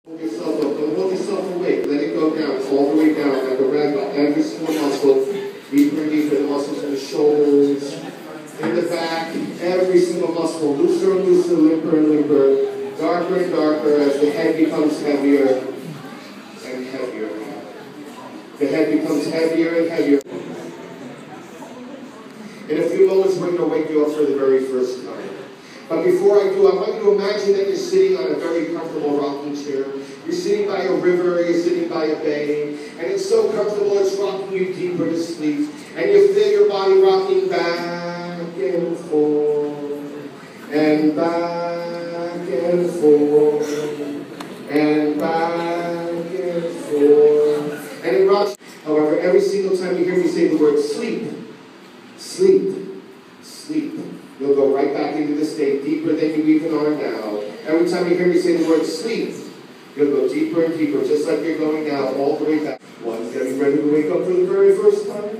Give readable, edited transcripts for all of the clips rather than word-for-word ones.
Hold yourself up. Don't hold yourself awake. Let it go down, all the way down, like a rag doll. Every single muscle, deeper and deeper. The muscles in the shoulders, in the back, every single muscle, looser and looser, limper and limper, darker and darker as the head becomes heavier and heavier. The head becomes heavier and heavier. In a few moments, we're going to wake you up for the very first time. But before I do, I want you to imagine that you're sitting on a very comfortable rocking chair. You're sitting by a river, you're sitting by a bay, and it's so comfortable it's rocking you deeper to sleep. And you feel your body rocking back and forth, and back and forth, and back and forth. And it rocks. However, every single time you hear me say the word sleep, sleep, sleep, you'll go right back into the state, deeper than you even are now. Every time you hear me say the word sleep, you'll go deeper and deeper, just like you're going now, all the way back. 1, getting ready to wake up for the very first time.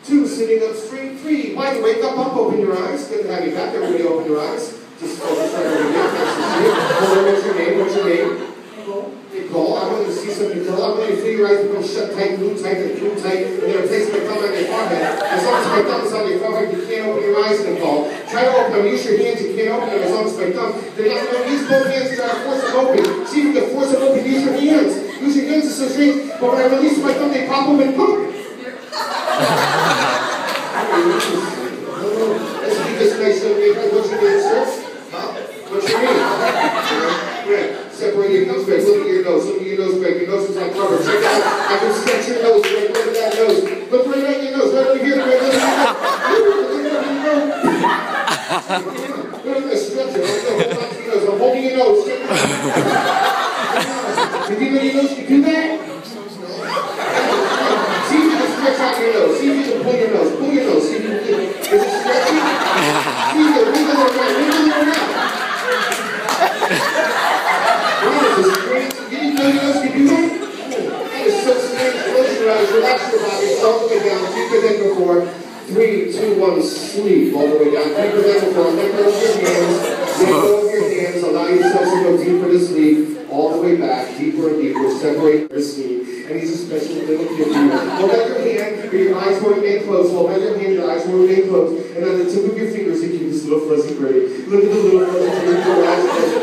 2, sitting up straight. 3, wide awake up, open your eyes. Good to have you back. Everybody open your eyes. Just focus right over here. What's your name? What's your name? Nicole. I want you to see something, Nicole. I want you to feel your eyes become shut tight, glue tight, and glue tight, and then place my thumb on your forehead. As long as my thumb is on your forehead, you can't open your eyes, Nicole. Try to open them. Use your hands. You can't open them as long as my thumb. Then you have to use both hands to try to force them open. See if you can force them open. Use your hands. Use your hands to so straight. But when I release my thumb, they pop open. Pop. Let's keep this nice little bit. What's your name, sir? Huh? What's your name? Greg. Separate your nose, Greg. Look at your nose. Look at your nose, Greg. Your nose is like rubber. Check out. I can stretch your nose, Greg. Look at that nose. Look right at your nose. Right over here, Greg. Look at your nose. Look at this stretcher. I'm holding your nose. Can you do your nose? Can you do that? See if you can stretch out your nose. See if you can pull your nose. Pull your nose. See if you can. Is it stretching? See if you can wiggle it around. Wiggle it around. Can you do that? That is so strange. Close your eyes. Relax your body. All the way down. Deeper than before. 3, 2, 1. Sleep. All the way down. Deeper than before. Let go of your hands. Let go of your hands. Allow yourself to go deeper to sleep. All the way back. Deeper and deeper. Separate your sleep. And he's a special little gift to you. Hold out your hand. Your eyes will remain closed. Hold out your hand. Your eyes will remain closed. And on the tip of your fingers, you keep this little fuzzy birdie. Look at the little fuzzy birdie. Your eyes closed.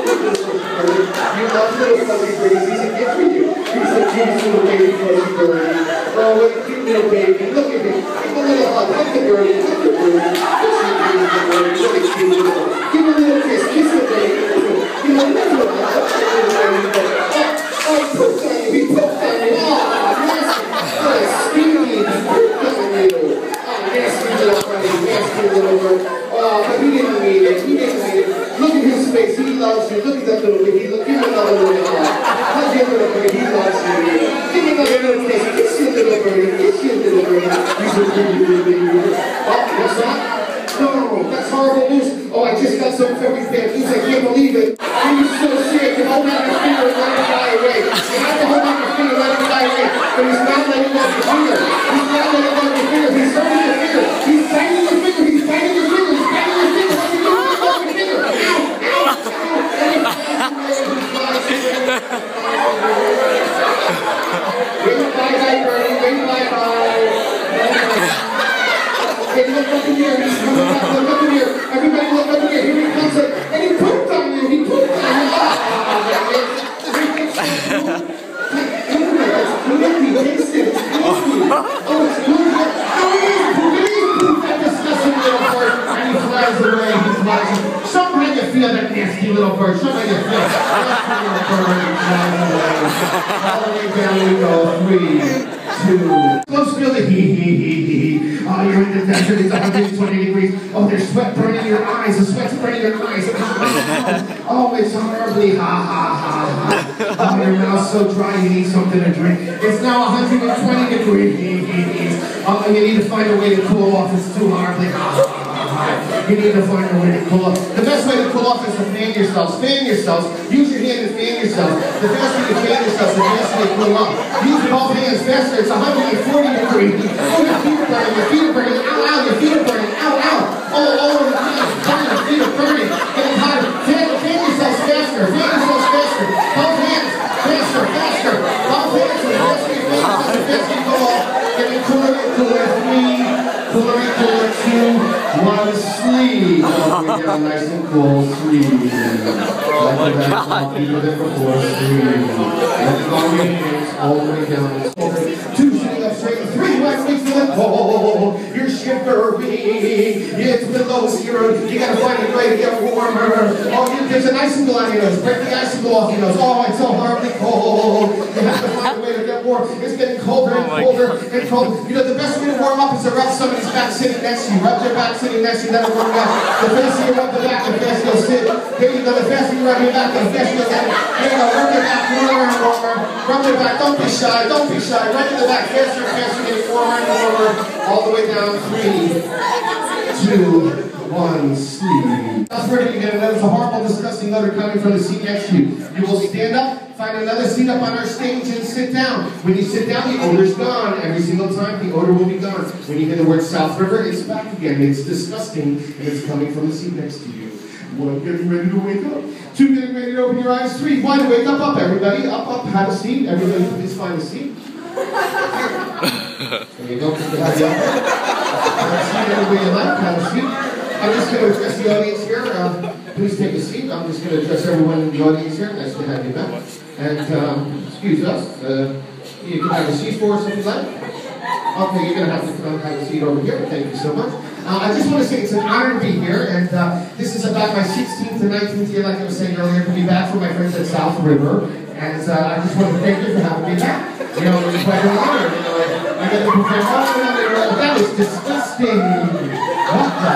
You love little fuzzy birdies. He's a gift for you. He's the cutest little baby fuzzy birdie. Oh, what a cute little baby. Look at him. Give a little hug. Hug the birdie. Hug the birdie. What a cute little birdie. Give a little kiss. Kiss the baby. Give a little hug. Oh, he pooped on you. He pooped on you. Oh, nasty. What a stinky. He pooped on you. Oh, nasty little birdie. Nasty little bird. Oh, but he didn't mean it. He didn't mean it. Look at his face. He loves you. Look at that little baby. Look, give him another little hug. Hug your little birdie. He loves you. Give him another little kiss. Kiss your little birdie. Kiss your little birdie. He's a little baby. Oh, what's that? No, that's horrible news. Oh, I just got some very bad news. I can't believe it. He was so sick. You hold out your finger and let him die away. You have to hold out your finger and let him die away. But he's not letting go of your finger. He's not letting go of your finger. He's holding your finger. He's biting your finger. He's biting your finger. He's biting your finger. What are you doing? Let go of your finger. Ow, ow, ow. Wave bye-bye, Bernie. Wave bye-bye. Hey, look up in here. He's coming back. Look up in here. Everybody look up in here. Here he comes. And he pooped on you. He pooped on you. Oh, it's good. Oh, it is poop. It is poop. That disgusting little bird. And he flies away. He flies away. Somehow you feel that nasty little bird. Somehow you feel that nasty little bird. He flies away. All the way down we go. 3, 2. Let's feel the hee. Oh, you're in the desert. It's 120 degrees. Oh, there's sweat burning your eyes. The sweat's burning your eyes. Oh, it's horribly ha. Oh, your mouth's so dry. You need something to drink. It's now 120 degrees. Oh, you need to find a way to cool off. It's too horribly ha. You need to find a way to cool off. The best way to cool off is to fan yourselves. Fan yourselves. Use your hand to fan yourself. The faster you fan yourself, the faster you cool off. Use both hands faster. It's 140 degrees. Oh, your feet are burning. Your feet are burning. Ow, ow. Your feet are burning. Ow, ow. All over the hands. Burning. Your feet are burning. Getting hotter. Fan yourselves faster. Fan yourselves faster. Both hands. the way down, nice and cool, sleep. Like the back, all deeper than before, sleep. Let it go your hands all the way down. 2 sitting up straight, 3 right wings to the pole. You're shivering, it's below 0. You gotta find a way to get warmer. Oh, there's an icicle on your nose. Break the icicle off your nose. Oh, it's so horribly cold. You have to find a way to get warm. It's getting colder and colder and colder. You know, the best way to warm up is to rub somebody's back sitting next to you. Rub their back sitting next to you. That'll warm you up. The faster you rub the back, the faster you'll sit. Here you go. The faster you rub your back, the faster you'll get. Here you go. Rub your back warmer and warmer. Rub their back. Don't be shy. Don't be shy. Rub the back faster and faster. Getting warmer and warmer. All the way down. 3, 2, 1, sleep. That's where you get another horrible, disgusting odor coming from the seat next to you. You will stand up, find another seat up on our stage, and sit down. When you sit down, the odor's gone. Every single time, the odor will be gone. When you hear the word South River, it's back again. It's disgusting, and it's coming from the seat next to you. 1, getting ready to wake up. 2, getting ready to open your eyes. 3, 1, wake up, everybody. Up, have a seat. Everybody, please find a seat. There you go. Put your head up. Have a seat anywhere you like. Have a seat. I'm just going to address the audience here. Please take a seat. I'm just going to address everyone in the audience here. Nice to have you back. And excuse us. You can have a seat for us if you like. Okay, you're going to have to come have a seat over here. Thank you so much. I just want to say it's an honor to be here. And this is about my 16th to 19th year, like I was saying earlier, to be back from my friends at South River. And I just want to thank you for having me back. You know, it's quite an honor. You know, I get to perform all that is disgusting. What the?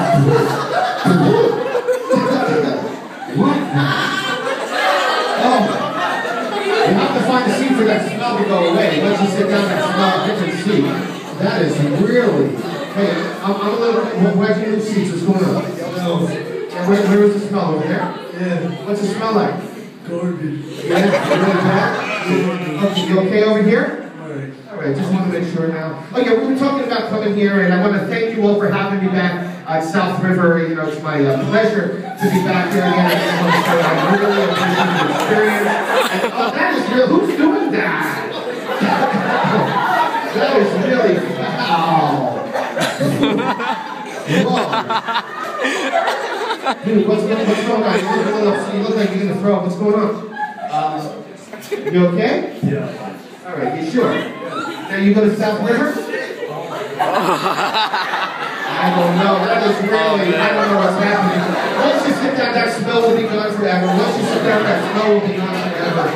What? Oh. You have to find a seat for that smell to go away. Once you sit down, that smell, a different seat. That is really... Hey, I'm a little... Where's your new seats? What's going on? Where is the smell? Over there? Yeah. What's it smell like? Garbage. Yeah? Really bad? Okay, you okay over here? Alright, just want to make sure now. Oh yeah, we were talking about coming here, and I want to thank you all for having me back at South River. You know, it's my pleasure to be back here again. I really appreciate the experience. And, oh, that is real. Who's doing that? That is really foul. Dude, what's going on? You look like you're going to throw up. What's going on? You okay? Yeah. Alright, you sure? Now you go to South River? I don't know. That is really, I don't know what's happening. Once you sit down, that smell will be gone forever. Once you sit down, that smell will be gone forever.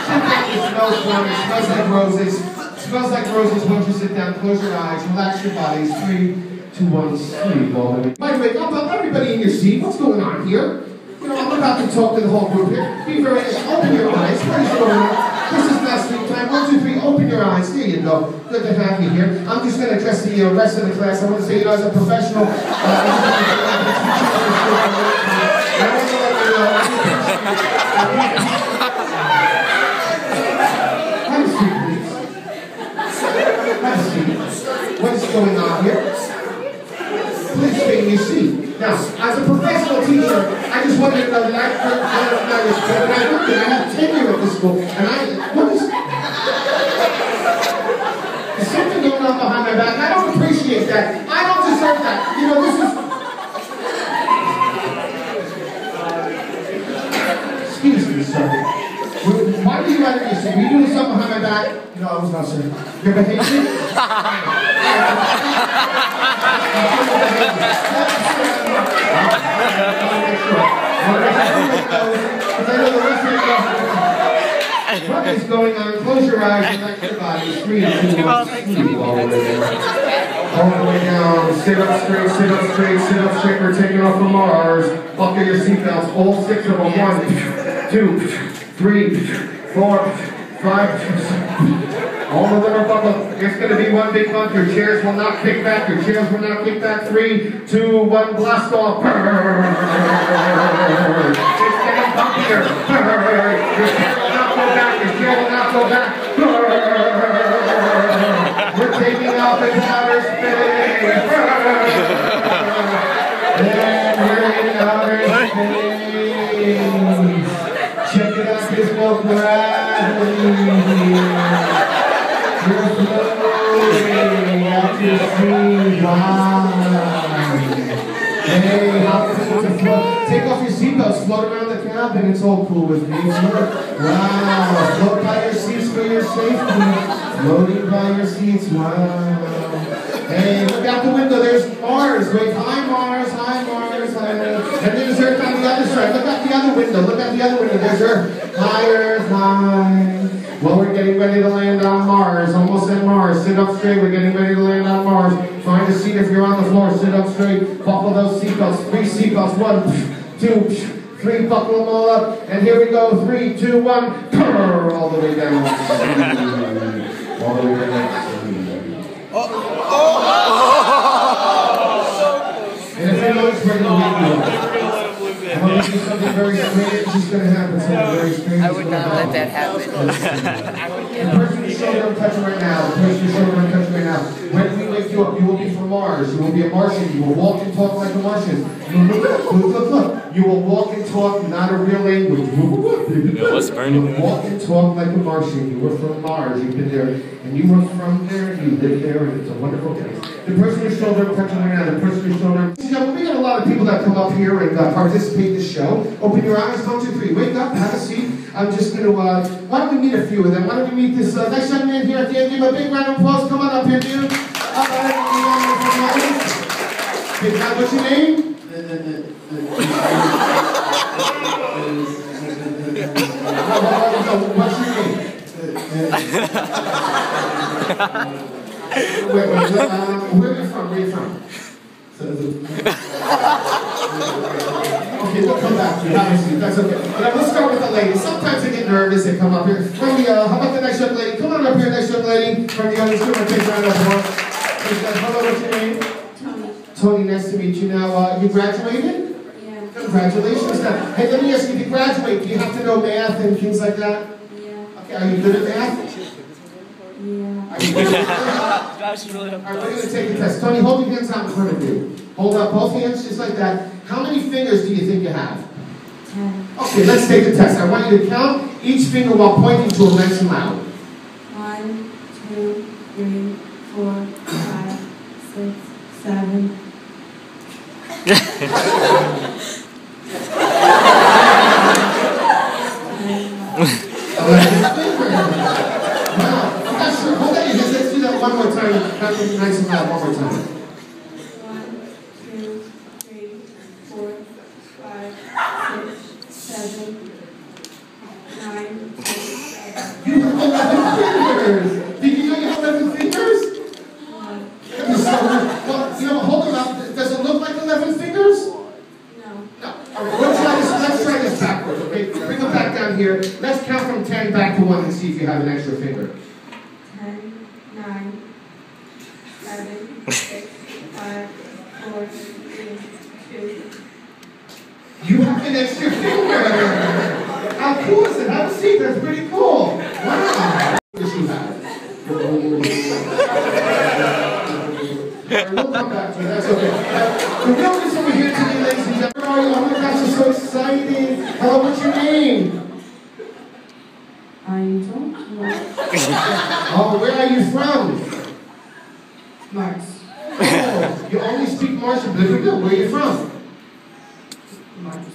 Sit down, it smells warm. It smells like roses. It smells like roses once you sit down. Close your eyes, relax your bodies. 3, 2, 1, sleep all the way. By the way, everybody in your seat, what's going on here? You know, I'm about to talk to the whole group here. Be very, open your eyes. What is going on? This is last week time. 1, 2, 3, open your eyes. There you go. Good to have you here. I'm just going to address the rest of the class. I want to say, you know, as a professional, I want to let you know. Have a seat, please. Have a seat. What's going on here? Please stay in your seat. Now, as a professional teacher, I just wanted to know that I have tenure at this school, and what is... There's something going on behind my back, and I don't appreciate that. I don't deserve that. You know, this is... Excuse me, sir. Why do you write this? Were you doing something behind my back? No, I was not, sir. You're behaving? What is going on? Close your eyes, relax your body. 3, 2, 1, sleep all the way down. All the way down. Sit up straight, sit up straight, sit up straight. We're taking off from Mars. Buckle your seatbelts. All 6 of them. 1, 2, 3, 4, 5. All of them are buckled. It's going to be one big bump. Your chairs will not kick back. Your chairs will not kick back. 3, 2, 1, blast off. It's getting bumpier. Your chair will not go back. Your chair will not go back. We're taking off in outer space. And we're in outer space. Check it out. There's no gravity. You're floating out to sea. Wow. Hey, how cool to float. Take off your seatbelts, float around the cabin. It's all cool with me. Wow, float by your seats for your safety. Floating by your seats, wow. Hey, look out the window, there's Mars. Wait, hi Mars, hi Mars, hi. And there's Earth on the other side. Look out the other window, look out the other window. There's Earth. Hi Earth, hi. Well, we're getting ready to land on Mars. Almost at Mars. Sit up straight. We're getting ready to land on Mars. Find a seat if you're on the floor. Sit up straight. Buckle those seatbelts. 3 seatbelts. 1, 2, 3. Buckle them all up. And here we go. 3, 2, 1. Purr, all the way down. All the way down. And if anyone's ready to leave, I'm going to do something very strange. It's just going to happen. Something very strange. I would not let that happen. The person who's showing I'm touching right now, the person who's showing I'm touching right now, when we wake you up, you will be from Mars. You will be a Martian. You will walk and talk like a Martian. Look. You will walk and talk, not a real language. What's burning? You will walk and talk like a Martian. You were from Mars. You've been there. And you were from there. And you lived there. And it's a wonderful place. The person who's showing I'm touching right now, the person who's showing I'm... We got a lot of people that come up here and participate in this show. Open your eyes, 1, 2, 3. Wake up, have a seat. I'm just going to, why don't we meet a few of them? Why don't we meet this nice young man here at the end? Give him a big round of applause. Come on up here, dude. Big guy, what's your name? What's your name? Wait, where are you from? Where are you from? Okay, we'll come back to you. Obviously, that's okay. But we'll start with the ladies. Sometimes they get nervous. They come up here. How about the next young lady? Come on up here, next young lady. From the audience, we're going to take a round of applause. Hello, what's your name? Tony. Tony, nice to meet you. Now, you graduated? Yeah. Congratulations. Now, hey, let me ask you, if you graduate, do you have to know math and things like that? Yeah. Okay, are you good at math? Yeah. Are you good at math? Josh is really All right, we're going to take a test. Tony, hold your hands out in front of you. Hold up both hands just like that. How many fingers do you think you have? 10. Okay, let's take the test. I want you to count each finger while pointing to them nice and loud. 1, 2, 3, 4, 5, 6, 7. Wow, I'm not sure. Hold on your hands. Let's do that one more time. Count them nice and loud one more time. 1, 2, 3, 4, 5, 6, 7, 9, 10. You have 11 fingers. Did you know you have 11 fingers? Well, hold them up. Does it look like 11 fingers? No. No. All right, let's try this backwards, okay? Bring them back down here. Let's count from 10 back to 1 and see if you have an extra finger. 10, 9, 11, 6, 5, 4, 3, 2. You have an extra finger. How cool is it? Have a seat. That's pretty cool. Wow. What you have? We'll come back to you. That's okay. The real reason we're here today, ladies and gentlemen, where are you? Oh my gosh, it's so exciting. Hello, what's your name? I don't know. Oh, where are you from? Mars. Oh, you only speak Martian. Very good. Where are you from? Mars.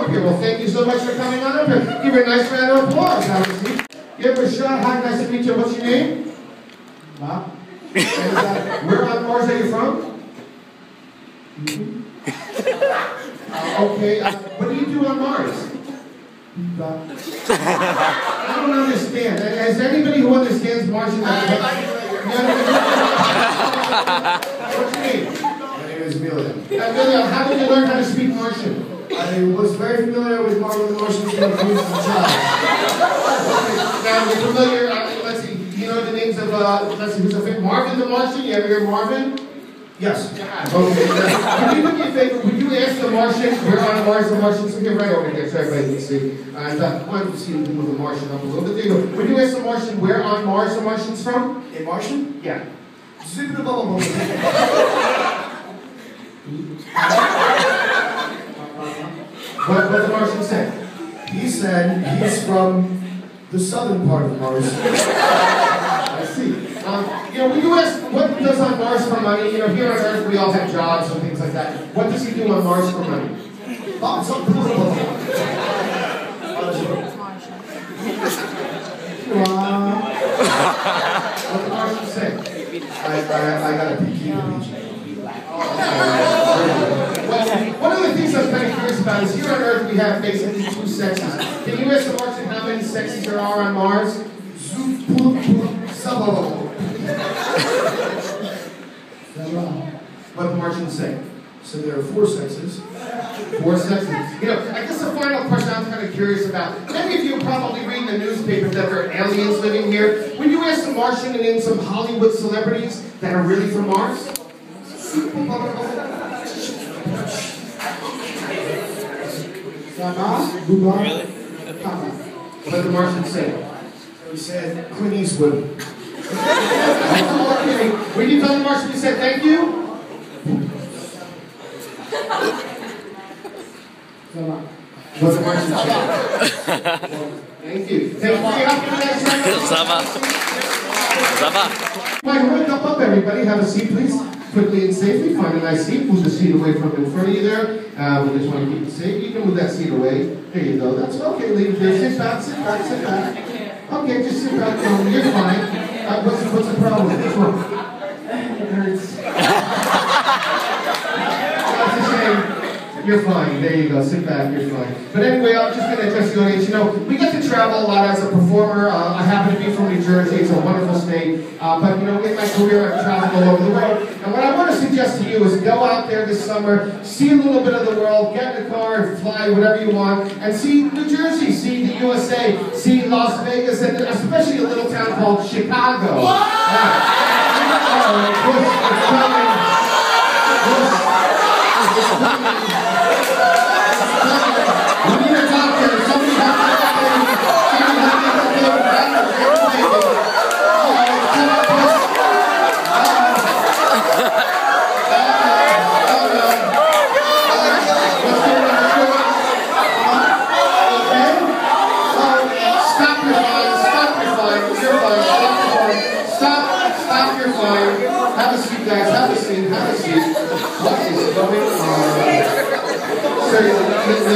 Well, thank you so much for coming on up here. Give her a nice round of applause. Give her a shot. Hi, nice to meet you. What's your name? Bob. Where on Mars are you from? Okay. What do you do on Mars? I don't understand. Is there anybody who understands Martian? What's your name? My name is Amelia. Amelia, how did you learn how to speak Martian? I was very familiar with Marvel the Martians when I was a child. Now, you're familiar, let's see, you know the names of, let's see, who's a favorite? Marvin the Martian? You ever hear Marvin? Yes. Okay. Can you do me a favor? Would you ask the Martian, where on Mars the Martians? So get right over here so everybody can see. And why don't you see him move the Martian up a little bit? There you go. Would you ask the Martian where on Mars the Martian's from? A Martian? Yeah. Zip the bubble. What the Martian say? He said he's from the southern part of Mars. I see. When you ask what he does on Mars for money, here on Earth we all have jobs and things like that. What does he do on Mars for money? What's the Martian say? I got a peeky. One of the things I'm kind of curious about is here on Earth we have basically two sexes. Can you ask the Martian how many sexes there are on Mars? What the Martians say? So there are 4 sexes. 4 sexes. I guess the final question I'm kind of curious about. Many of you probably read in the newspaper that there are aliens living here. When you ask the Martian and name some Hollywood celebrities that are really from Mars? Really? What did the Martian say? He said, Clint Eastwood. When you tell the Martian, you said thank you? What the Martian say? Thank you. Thank you. Saba. Saba. Mike, up, everybody. Have a seat, please. Quickly and safely. Find a nice seat. Move the seat away from in front of you there. We just want to keep it safe. You can move that seat away. There you go. That's okay. Leave it there. Sit back, sit back, sit back. Okay, just sit back. You're fine. What's the problem? What's wrong? It hurts. That's a shame. You're fine. There you go. Sit back. You're fine. But anyway, I'm just going to address the audience. We get to travel a lot as a performer. I happen to be from New Jersey. It's a wonderful state. But, in my career, I've traveled all over the world. And what I want to suggest to you is go out there this summer, see a little bit of the world, get in the car and fly whatever you want, and see New Jersey, see the USA, see Las Vegas, and especially a little town called Chicago. We need a doctor. Somebody have a doctor. Stop your fine. Have a seat, guys. Have a seat. Have a seat. What is going on? So you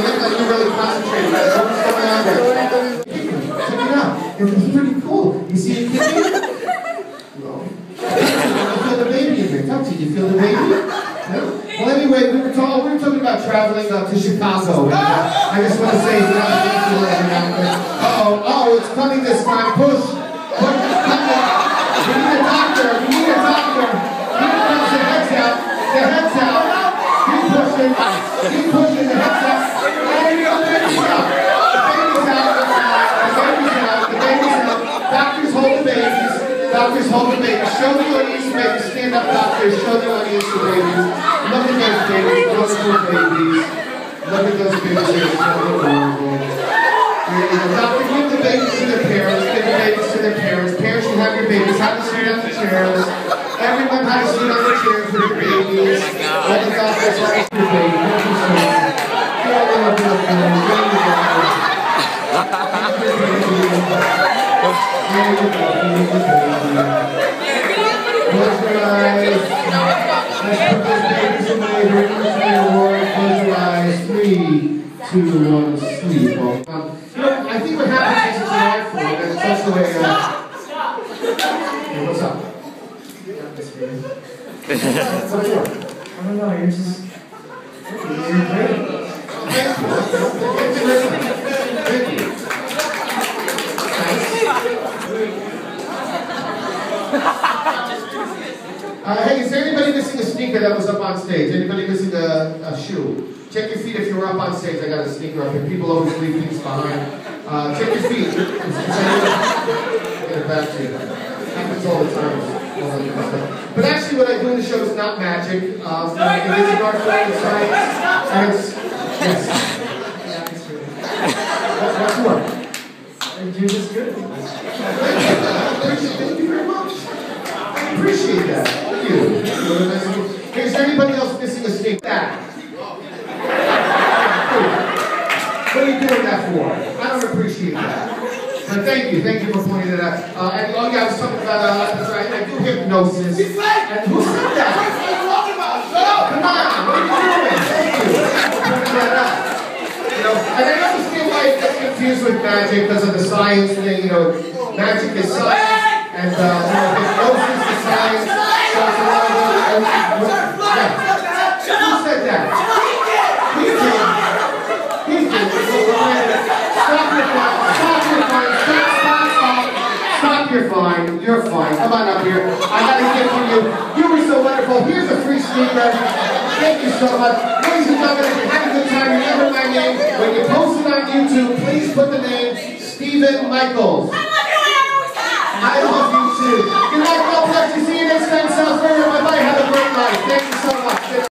look like you're really concentrating. What's going on there? Check it out. It's pretty cool. You see a kidney? No. You feel the baby in there. Don't you? You feel the baby? No? Well, anyway, we were talking about traveling to Chicago. And, I just want to say, uh-oh, it's coming this time. Push. Push. We need a doctor. We need a doctor. Here comes the heads out. The heads out. Keep pushing. Keep pushing. The heads out. The baby's out. The baby's out. The baby's out. The baby's out. Doctors hold the babies. Doctors hold the babies. Show the audience the babies. Stand up, doctors. Show the audience the babies. Look at those babies. Wonderful babies. Look at those babies. They're so adorable. Doctor, give the babies to their parents. Give the babies to their parents. Parents, you have your babies. Have a seat on the chairs. Everyone have a seat on the chairs for your babies. Let the doctors have your baby. Have a seat. Get a little bit of food. There you go. There you go. Close your eyes. Let's put those babies away. We're going to the award. Close your eyes. 3, 2, 1, sleep. I think what happens is it's an art form, and it's also a... Hey, what's up? What's up? I don't know, you're just... You're great. Thank you. Hey, is there anybody missing a sneaker that was up on stage? Anybody missing a shoe? Check your feet if you were up on stage. I got a sneaker up here. People always leave things behind. Check your feet. Get it back to you. Happens all the time. But actually what I do in the show is not magic. It is an art form in science. And it's... Yes. What's more? You're just good. Thank you very much. I appreciate that. Thank you. Hey, is there anybody else missing a sneaker? That. What are you doing that for? I don't appreciate that. But thank you for pointing that out. And oh yeah, I was talking about, I do hypnosis. And who said that? Come on, what are you doing? Thank you for pointing that out. You know, and I understand why it gets confused with magic because of the science thing. You know, magic is science, and hypnosis is science. So it's a lot of Who said that? He did. Stop, you're fine. You're fine. Come on up here. I got a gift for you. You were so wonderful. Here's a free sneaker. Thank you so much. Ladies and gentlemen, if you're having a good time, remember my name. When you post it on YouTube, please put the name Stephen Michaels. I love you, and I always have. I love you too. Good night, God bless you. See you next time, South Florida. Bye-bye. Have a great night. Thank you so much.